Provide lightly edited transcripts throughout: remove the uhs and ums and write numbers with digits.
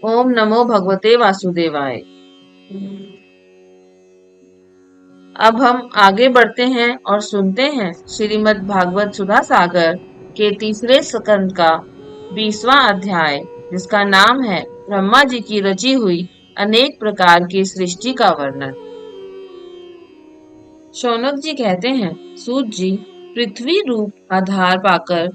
ओम नमो भगवते वासुदेवाय। अब हम आगे बढ़ते हैं और सुनते हैं श्रीमद् भागवत सुधा सागर के तीसरे स्कंद का 20वां अध्याय, जिसका नाम है ब्रह्मा जी की रची हुई अनेक प्रकार की सृष्टि का वर्णन। शौनक जी कहते हैं, सूत जी, पृथ्वी रूप आधार पाकर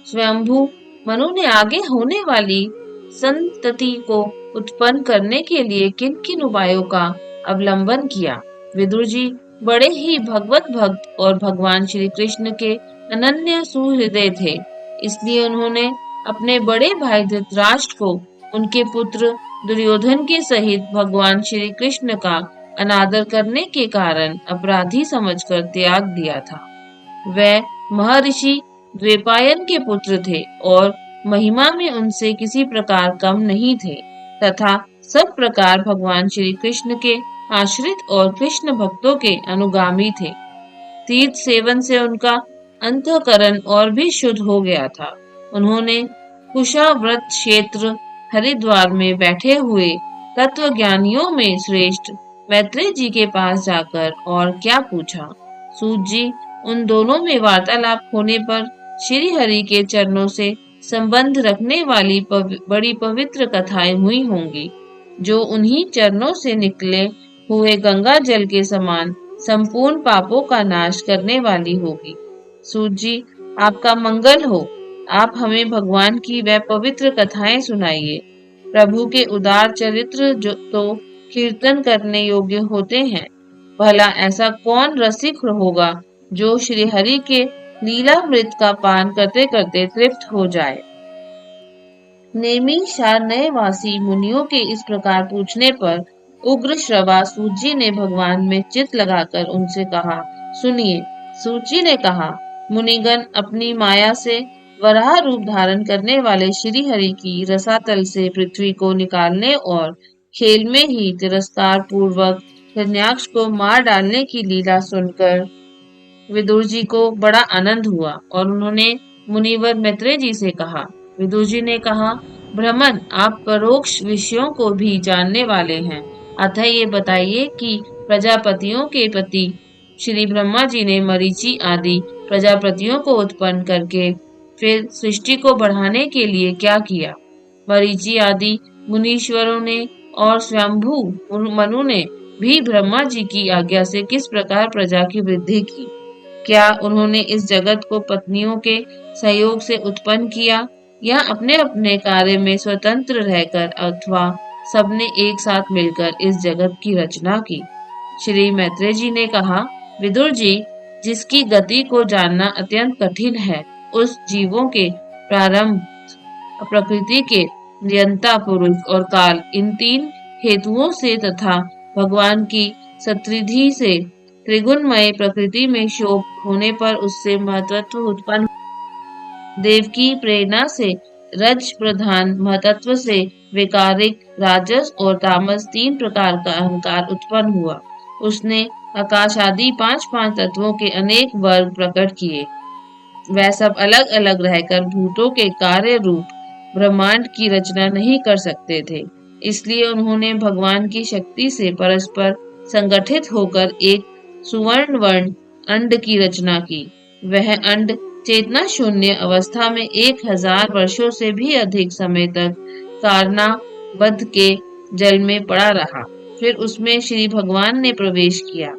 स्वयंभू मनु ने आगे होने वाली संतति को उत्पन्न करने के लिए किन किन उपायों का अवलंबन किया। विदुर जी बड़े ही भगवत भक्त और भगवान श्री कृष्ण के अनन्य सुहृदय थे, इसलिए उन्होंने अपने बड़े भाई धृतराष्ट्र को उनके पुत्र दुर्योधन के सहित भगवान श्री कृष्ण का अनादर करने के कारण अपराधी समझकर त्याग दिया था। वह महर्षि द्वैपायन के पुत्र थे और महिमा में उनसे किसी प्रकार कम नहीं थे, तथा सब प्रकार भगवान श्री कृष्ण के आश्रित और कृष्ण भक्तों के अनुगामी थे। तीर्थ सेवन से उनका अंतःकरण और भी शुद्ध हो गया था। उन्होंने कुशाव्रत क्षेत्र हरिद्वार में बैठे हुए तत्वज्ञानियों में श्रेष्ठ मैत्रेय जी के पास जाकर और क्या पूछा। सूत जी, उन दोनों में वार्तालाप होने पर श्री हरि के चरणों से संबंध रखने वाली बड़ी पवित्र कथाएं हुई होंगी, जो उन्हीं चरणों से निकले हुए गंगा जल के समान संपूर्ण पापों का नाश करने वाली होगी। सूत जी, आपका मंगल हो। आप हमें भगवान की वह पवित्र कथाएं सुनाइए। प्रभु के उदार चरित्र जो तो कीर्तन करने योग्य होते हैं। भला ऐसा कौन रसिक होगा जो श्री हरि के लीलामृत का पान करते करते तृप्त हो जाए। नेमी शारण्यवासी मुनियों के इस प्रकार पूछने पर उग्र श्रवा सूत जी ने भगवान में चित्त लगाकर उनसे कहा, सुनिए। सूत जी ने कहा, मुनिगण अपनी माया से वराह रूप धारण करने वाले श्री हरि की रसातल से पृथ्वी को निकालने और खेल में ही तिरस्कार पूर्वक हिरण्याक्ष को मार डालने की लीला सुनकर विदुर जी को बड़ा आनंद हुआ और उन्होंने मुनिवर मैत्रेय जी से कहा। विदुर जी ने कहा, ब्राह्मण, आप परोक्ष विषयों को भी जानने वाले हैं, अतः ये बताइए कि प्रजापतियों के पति श्री ब्रह्मा जी ने मरीचि आदि प्रजापतियों को उत्पन्न करके फिर सृष्टि को बढ़ाने के लिए क्या किया। मरीचि आदि मुनीश्वरों ने और स्वयंभू मनु ने भी ब्रह्मा जी की आज्ञा से किस प्रकार प्रजा की वृद्धि की। क्या उन्होंने इस जगत को पत्नियों के सहयोग से उत्पन्न किया या अपने अपने कार्य में स्वतंत्र रहकर अथवा सबने एक साथ मिलकर इस जगत की रचना की। श्री मैत्रेय जी ने कहा, विदुर जी, जिसकी गति को जानना अत्यंत कठिन है, उस जीवों के प्रारंभ, प्रकृति के नियंता पुरुष और काल, इन तीन हेतुओं से तथा भगवान की सत्रिधि से त्रिगुणमय प्रकृति में शोभ होने पर उससे महत्त्व उत्पन्न, देव की प्रेरणा से रज प्रधान महतत्व से विकारिक, राजस और तामस तीन प्रकार का अहंकार उत्पन्न हुआ। उसने आकाश आदि पांच पांच तत्वों के अनेक वर्ग प्रकट किए। वह सब अलग अलग रहकर भूतों के कार्य रूप ब्रह्मांड की रचना नहीं कर सकते थे, इसलिए उन्होंने भगवान की शक्ति से परस्पर संगठित होकर एक सुवर्ण वर्ण अंड की रचना की। वह अंड चेतना शून्य अवस्था में 1000 वर्षों से भी अधिक समय तक कारणाबद्ध के जल में पड़ा रहा। फिर उसमें श्री भगवान ने प्रवेश किया।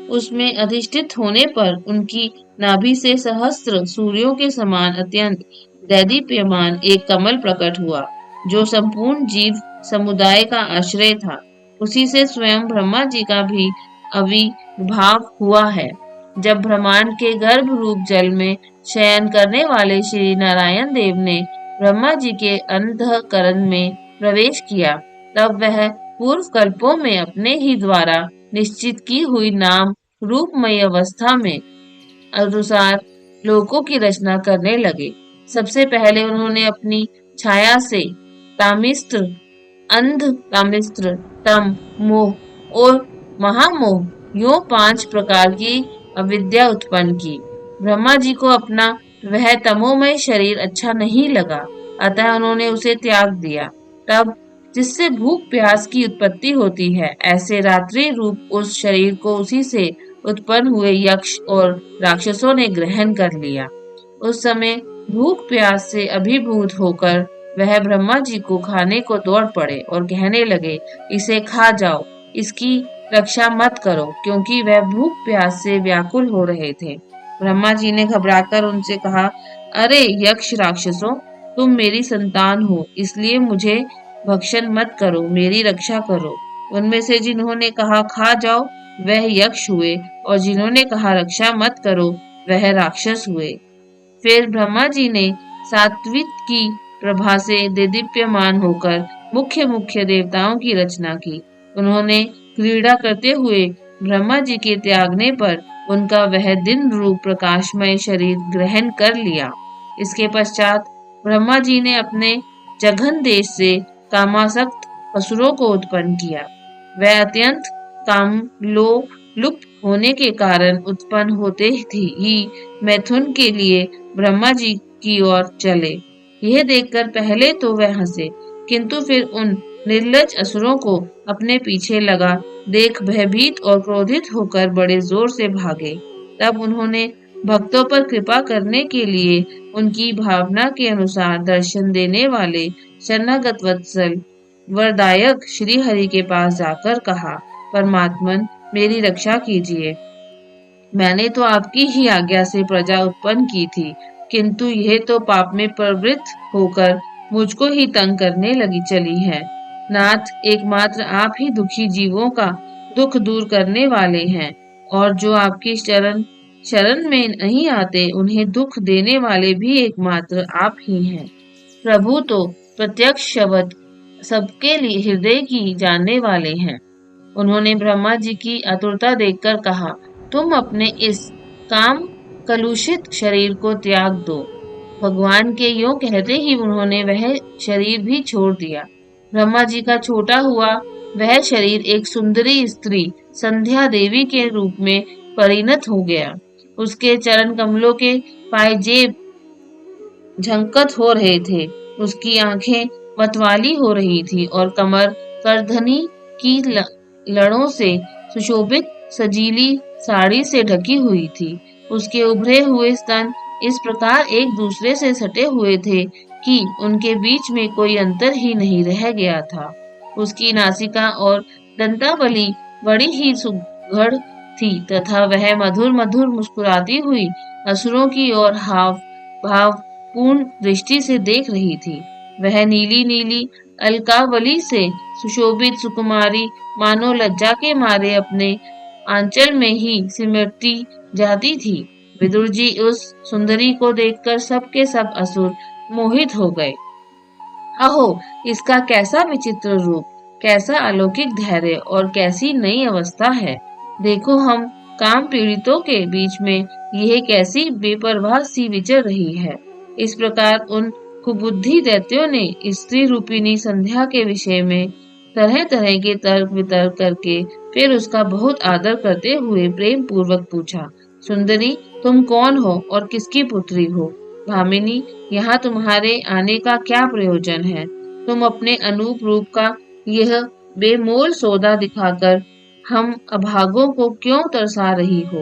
उसमें अधिष्ठित होने पर उनकी नाभि से सहस्त्र सूर्यों के समान अत्यंत दैदीप्यमान एक कमल प्रकट हुआ, जो संपूर्ण जीव समुदाय का आश्रय था। उसी से स्वयं ब्रह्मा जी का भी आविर्भाव हुआ है। जब ब्रह्मांड के गर्भ रूप जल में शयन करने वाले श्री नारायण देव ने ब्रह्मा जी के अंतःकरण में प्रवेश किया, तब वह पूर्व कल्पों में अपने ही द्वारा निश्चित की हुई नाम रूपमय अवस्था में अनुसार लोकों की रचना करने लगे। सबसे पहले उन्होंने अपनी छाया से तामिस्त्र, अंध तामिस्त्र, तम, मोह और महामोह, यूं 5 प्रकार की अविद्या उत्पन्न की। ब्रह्मा जी को अपना वह तमोमय शरीर अच्छा नहीं लगा, अतः उन्होंने उसे त्याग दिया। तब जिससे भूख प्यास की उत्पत्ति होती है। ऐसे रात्रि रूप उस शरीर को उसी से उत्पन्न हुए यक्ष और राक्षसों ने ग्रहण कर लिया। उस समय भूख प्यास से अभिभूत होकर वह ब्रह्मा जी को खाने को दौड़ पड़े और कहने लगे, इसे खा जाओ, इसकी रक्षा मत करो, क्योंकि वह भूख प्यास से व्याकुल हो रहे थे। ब्रह्मा जी ने घबराकर उनसे कहा, अरे यक्ष राक्षसों, तुम मेरी संतान हो, इसलिए मुझे भक्षण मत करो, मेरी रक्षा करो। उनमें से जिन्होंने कहा खा जाओ वह यक्ष हुए और जिन्होंने कहा रक्षा मत करो वह राक्षस हुए। फिर ब्रह्मा जी ने सात्विक की प्रभा से देदीप्यमान होकर मुख्य मुख्य देवताओं की रचना की। उन्होंने क्रीड़ा करते हुए ब्रह्मा जी के त्यागने पर उनका वह दिन रूप प्रकाशमय शरीर ग्रहण कर लिया। इसके पश्चात ब्रह्मा जी ने अपने जघन देश से कामासक्त असुरों को उत्पन्न किया। वह अत्यंत कामलोलुप होने के कारण उत्पन्न होते ही मैथुन के लिए ब्रह्मा जी की ओर चले। यह देखकर पहले तो वह हंसे, किंतु फिर उन निर्लज असुरों को अपने पीछे लगा देख भयभीत और क्रोधित होकर बड़े जोर से भागे। तब उन्होंने भक्तों पर कृपा करने के लिए उनकी भावना के अनुसार दर्शन देने वाले शरणागत वत्सल वरदायक श्री हरि के पास जाकर कहा, परमात्मन मेरी रक्षा कीजिए। मैंने तो आपकी ही आज्ञा से प्रजा उत्पन्न की थी, किंतु यह तो पाप में प्रवृत्त होकर मुझको ही तंग करने लगी चली है। नाथ, एकमात्र आप ही दुखी जीवों का दुख दूर करने वाले हैं, और जो आपकी शरण में नहीं आते उन्हें दुख देने वाले भी एकमात्र आप ही हैं। प्रभु तो प्रत्यक्ष शब्द सबके लिए हृदय की जानने वाले हैं। उन्होंने ब्रह्मा जी की आतुरता देखकर कहा, तुम अपने इस काम कलुषित शरीर को त्याग दो। भगवान के यूं कहते ही उन्होंने वह शरीर भी छोड़ दिया। ब्रह्मा जी का छोटा हुआ वह शरीर एक सुंदरी स्त्री संध्या देवी के रूप में परिणत हो गया। उसके चरण कमलों के पायजेब झंकत हो रहे थे, उसकी आंखें मतवाली हो रही थी और कमर करधनी की लड़ों से सुशोभित सजीली साड़ी से ढकी हुई थी। उसके उभरे हुए स्तन इस प्रकार एक दूसरे से सटे हुए थे कि उनके बीच में कोई अंतर ही नहीं रह गया था। उसकी नासिका और दंतावली बड़ी ही सुघड़ थी तथा वह मधुर मधुर मुस्कुराती हुई असुरों की ओर हाव भाव पूर्ण दृष्टि से देख रही थी। वह नीली नीली अलकावली से सुशोभित सुकुमारी मानो लज्जा के मारे अपने आंचल में ही सिमटती जाती थी। विदुर जी उस सुंदरी को देखकर सबके सब असुर मोहित हो गए। अहो, इसका कैसा विचित्र रूप, कैसा अलौकिक धैर्य और कैसी नई अवस्था है। देखो, हम काम पीड़ितों के बीच में यह कैसी बेपरवाह सी विचर रही है। इस प्रकार उन कुबुद्धि दैत्यों ने स्त्री रूपिणी संध्या के विषय में तरह तरह के तर्क वितर्क करके फिर उसका बहुत आदर करते हुए प्रेम पूर्वक पूछा, सुंदरी, तुम कौन हो और किसकी पुत्री हो? भामिनी, यहाँ तुम्हारे आने का क्या प्रयोजन है? तुम अपने अनूप रूप का यह बेमोल सौदा दिखाकर हम अभागों को क्यों तरसा रही हो?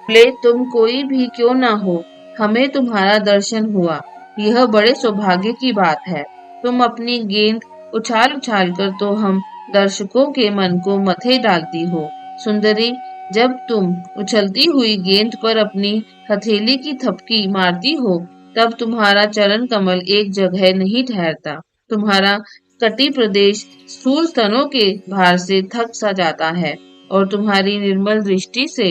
भले तुम कोई भी क्यों ना हो, हमें तुम्हारा दर्शन हुआ, यह बड़े सौभाग्य की बात है। तुम अपनी गेंद उछाल उछाल कर तो हम दर्शकों के मन को मथे डालती हो। सुंदरी, जब तुम उछलती हुई गेंद पर अपनी हथेली की थपकी मारती हो, तब तुम्हारा चरण कमल एक जगह नहीं ठहरता। तुम्हारा कटी प्रदेश स्थूल स्तनों के भार से थक सा जाता है और तुम्हारी निर्मल दृष्टि से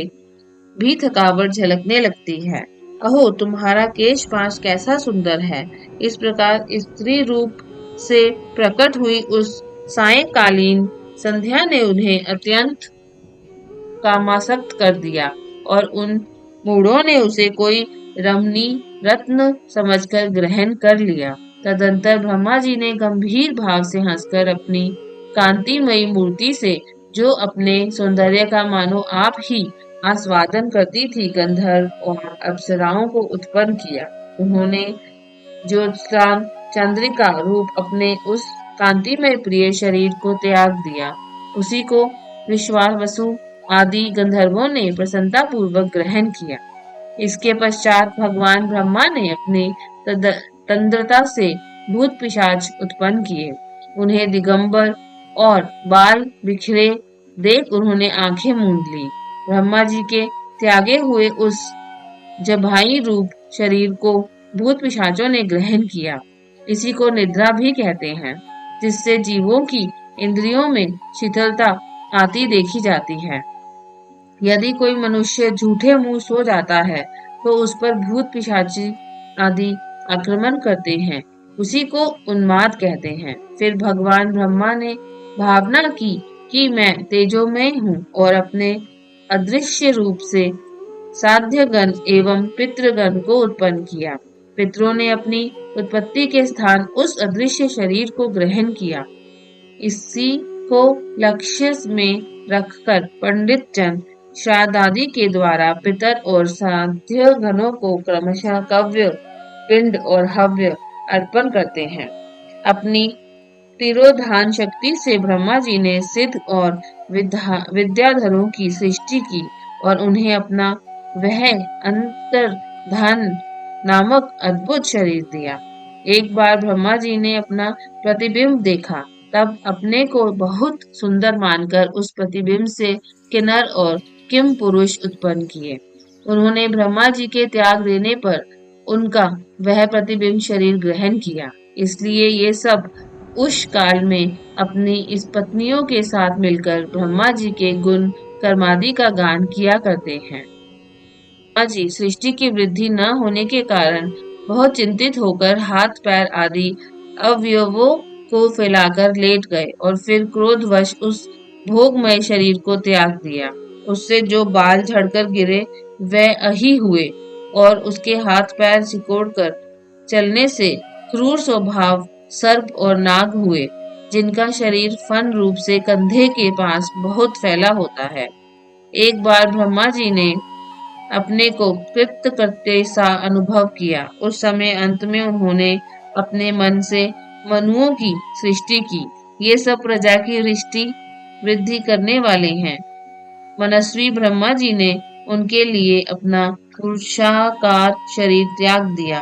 भी थकावट झलकने लगती है। अहो, तुम्हारा केश पाश कैसा सुंदर है। इस प्रकार स्त्री रूप से प्रकट हुई उस सायंकालीन संध्या ने उन्हें अत्यंत कामासक्त कर दिया और उन मूढ़ों ने उसे कोई रमणी रत्न समझकर ग्रहण कर लिया। तदंतर ब्रह्मा जी ने गंभीर भाव से हंसकर अपनी कांतिमयी मूर्ति से, जो अपने सौंदर्य का मानो आप ही आस्वादन करती थी, गंधर्व और अप्सराओं को उत्पन्न किया। उन्होंने ज्योत्स्ना चंद्रिका रूप अपने उस कांतिमय प्रिय शरीर को त्याग दिया। उसी को विश्वावसु आदि गंधर्वों ने प्रसन्नता पूर्वक ग्रहण किया। इसके पश्चात भगवान ब्रह्मा ने अपनी तंद्रता से भूत पिशाच उत्पन्न किए। उन्हें दिगंबर और बाल बिखरे देख उन्होंने आंखें मूंद ली। ब्रह्मा जी के त्यागे हुए उस जबाई रूप शरीर को भूत पिशाचों ने ग्रहण किया। इसी को निद्रा भी कहते हैं, जिससे जीवों की इंद्रियों में शीतलता आती देखी जाती है। यदि कोई मनुष्य झूठे मुंह सो जाता है तो उस पर भूत पिशाची आदि आक्रमण करते हैं। उसी को उन्माद कहते हैं। फिर भगवान ब्रह्मा ने भावना की कि मैं तेजोमय हूँ और अपने अदृश्य रूप से साध्यगण एवं पितृगण को उत्पन्न किया। पितरों ने अपनी उत्पत्ति के स्थान उस अदृश्य शरीर को ग्रहण किया। इसी को लक्ष्य में रखकर पंडित जन श्राद्ध आदि के द्वारा पितर और साध्य गणों को क्रमशः कव्य, पिंड और हव्य अर्पण करते हैं। अपनी तिरोधान शक्ति से ब्रह्मा जी ने सिद्ध और विद्याधरों की सृष्टि की और उन्हें अपना वह अंतर्धान नामक अद्भुत शरीर दिया। एक बार ब्रह्मा जी ने अपना प्रतिबिंब देखा, तब अपने को बहुत सुंदर मानकर उस प्रतिबिंब से किन्नर और किम पुरुष उत्पन्न किए। उन्होंने ब्रह्मा जी के त्याग देने पर उनका वह प्रतिबिंब शरीर ग्रहण किया। इसलिए ये सब उस काल में अपनी इस पत्नियों के साथ मिलकर ब्रह्मा जी के गुण कर्मादि का गान किया करते हैं। ब्रह्मा जी सृष्टि की वृद्धि न होने के कारण बहुत चिंतित होकर हाथ पैर आदि अवयवों को फैलाकर लेट गए और फिर क्रोधवश उस भोगमय शरीर को त्याग दिया। उससे जो बाल झड़कर गिरे वह अही हुए और उसके हाथ पैर सिकोड़कर चलने से क्रूर स्वभाव सर्प और नाग हुए, जिनका शरीर फन रूप से कंधे के पास बहुत फैला होता है। एक बार ब्रह्मा जी ने अपने को कृत करते सा अनुभव किया। उस समय अंत में उन्होंने अपने मन से मनुओं की सृष्टि की। ये सब प्रजा की वृद्धि करने वाले हैं। मनस्वी ब्रह्मा जी ने उनके लिए अपना पुरुषाकार शरीर त्याग दिया।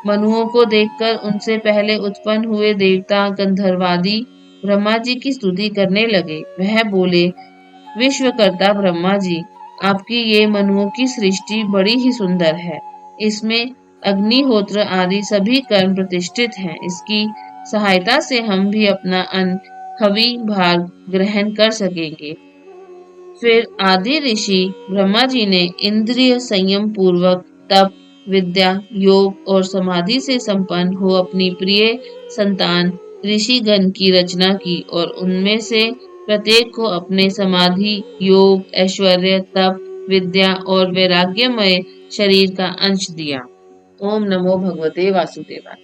मनुओं को देखकर उनसे पहले उत्पन्न हुए देवता गंधर्वादी ब्रह्मा जी की स्तुति करने लगे। वह बोले, विश्वकर्ता ब्रह्मा जी, आपकी ये मनुओं की सृष्टि बड़ी ही सुंदर है। इसमें अग्निहोत्र आदि सभी कर्म प्रतिष्ठित हैं। इसकी सहायता से हम भी अपना अन्न हवि भाग ग्रहण कर सकेंगे। फिर आदि ऋषि ब्रह्मा जी ने इंद्रिय संयम पूर्वक तप, विद्या, योग और समाधि से संपन्न हो अपनी प्रिय संतान ऋषिगण की रचना की और उनमें से प्रत्येक को अपने समाधि, योग, ऐश्वर्य, तप, विद्या और वैराग्यमय शरीर का अंश दिया। ओम नमो भगवते वासुदेवाय।